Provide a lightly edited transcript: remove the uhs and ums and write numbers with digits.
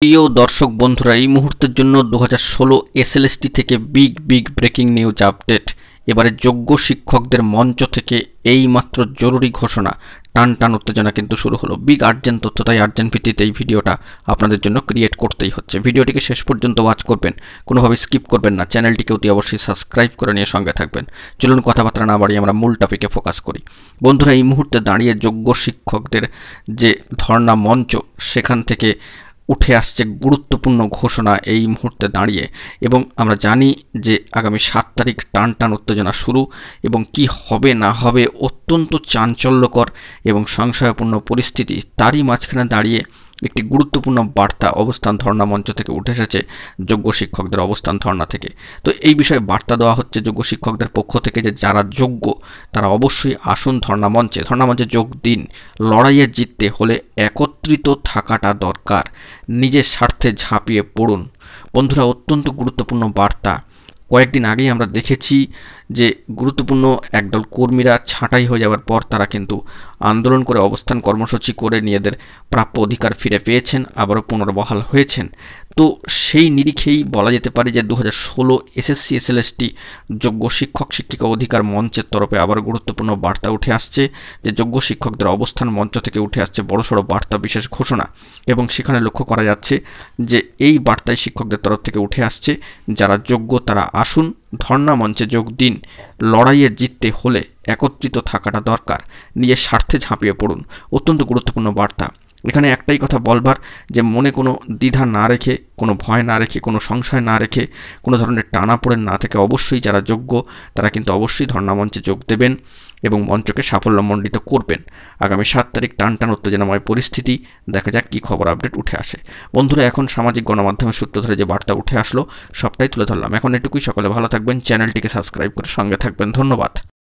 প্রিয় দর্শক বন্ধুরা, এই মুহূর্তের জন্য 2016 এসএলএসটি থেকে বিগ ব্রেকিং নিউজ আপডেট। এবারে যোগ্য শিক্ষকদের মঞ্চ থেকে এই মাত্র জরুরি ঘোষণা। টান উত্তেজনা কিন্তু শুরু হলো। বিগ আর্জেন্ট তথ্য, তাই আর্জেন্ট ভিত্তিতে এই ভিডিওটা আপনাদের জন্য ক্রিয়েট করতেই হচ্ছে। ভিডিওটিকে শেষ পর্যন্ত ওয়াচ করবেন, কোনোভাবে স্কিপ করবেন না। চ্যানেলটিকে অতি অবশ্যই সাবস্ক্রাইব করে নিয়ে সঙ্গে থাকবেন। চলুন কথাবার্তা না বাড়িয়ে আমরা মূল টপিকে ফোকাস করি। বন্ধুরা, এই মুহূর্তে দাঁড়িয়ে যোগ্য শিক্ষকদের যে ধর্ণা মঞ্চ, সেখান থেকে উঠে আসছে গুরুত্বপূর্ণ ঘোষণা এই মুহূর্তে দাঁড়িয়ে। এবং আমরা জানি যে আগামী 7 তারিখ টান উত্তেজনা শুরু, এবং কি হবে না হবে অত্যন্ত চাঞ্চল্যকর এবং সংশয়পূর্ণ পরিস্থিতি। তারই মাঝখানে দাঁড়িয়ে একটি গুরুত্বপূর্ণ বার্তা অবস্থান ধর্ণা মঞ্চ থেকে উঠে এসেছে, যোগ্য শিক্ষকদের অবস্থান ধর্ণা থেকে। তো এই বিষয়ে বার্তা দেওয়া হচ্ছে যোগ্য শিক্ষকদের পক্ষ থেকে যে যারা যোগ্য তারা অবশ্যই আসুন ধর্ণা মঞ্চে যোগ দিন। লড়াইয়ে জিততে হলে একত্রিত থাকাটা দরকার, নিজের স্বার্থে ঝাঁপিয়ে পড়ুন। বন্ধুরা, অত্যন্ত গুরুত্বপূর্ণ বার্তা। কয়েকদিন আগেই আমরা দেখেছি যে গুরুত্বপূর্ণ একদল কর্মীরা ছাঁটাই হয়ে যাওয়ার পর তারা কিন্তু আন্দোলন করে অবস্থান কর্মসূচি করে নিজেদের প্রাপ্য অধিকার ফিরে পেয়েছেন, আবারও পুনর্বহাল হয়েছেন। তো সেই নিরিখেই বলা যেতে পারে যে 2016 এসএসসি এসএলএসটি যোগ্য শিক্ষক শিক্ষিকা অধিকার মঞ্চের তরফে আবার গুরুত্বপূর্ণ বার্তা উঠে আসছে, যে যোগ্য শিক্ষকদের অবস্থান মঞ্চ থেকে উঠে আসছে বড়সড় বার্তা, বিশেষ ঘোষণা। এবং সেখানে লক্ষ্য করা যাচ্ছে যে এই বার্তায় শিক্ষকদের তরফ থেকে উঠে আসছে যারা যোগ্য তারা আসুন ধর্ণা মঞ্চে যোগ দিন। লড়াইয়ে জিততে হলে একত্রিত থাকাটা দরকার, নিজের স্বার্থে ঝাঁপিয়ে পড়ুন। অত্যন্ত গুরুত্বপূর্ণ বার্তা। এখানে একটাই কথা বলবার, যে মনে কোনো দ্বিধা না রেখে, কোনো ভয় না রেখে, কোনো সংশয় না রেখে, কোনো ধরনের টানাপোড়েন না থেকে অবশ্যই যারা যোগ্য তারা কিন্তু অবশ্যই ধর্ণা মঞ্চে যোগ দেবেন এবং মঞ্চকে সাফল্যমণ্ডিত করবেন। আগামী 7 তারিখ টান উত্তেজনাময় পরিস্থিতি। দেখা যাক কী খবর আপডেট উঠে আসে। বন্ধুরা, এখন সামাজিক গণমাধ্যমের সূত্র ধরে যে বার্তা উঠে আসলো সবটাই তুলে ধরলাম। এখন এটুকুই। সকলে ভালো থাকবেন, চ্যানেলটিকে সাবস্ক্রাইব করে সঙ্গে থাকবেন। ধন্যবাদ।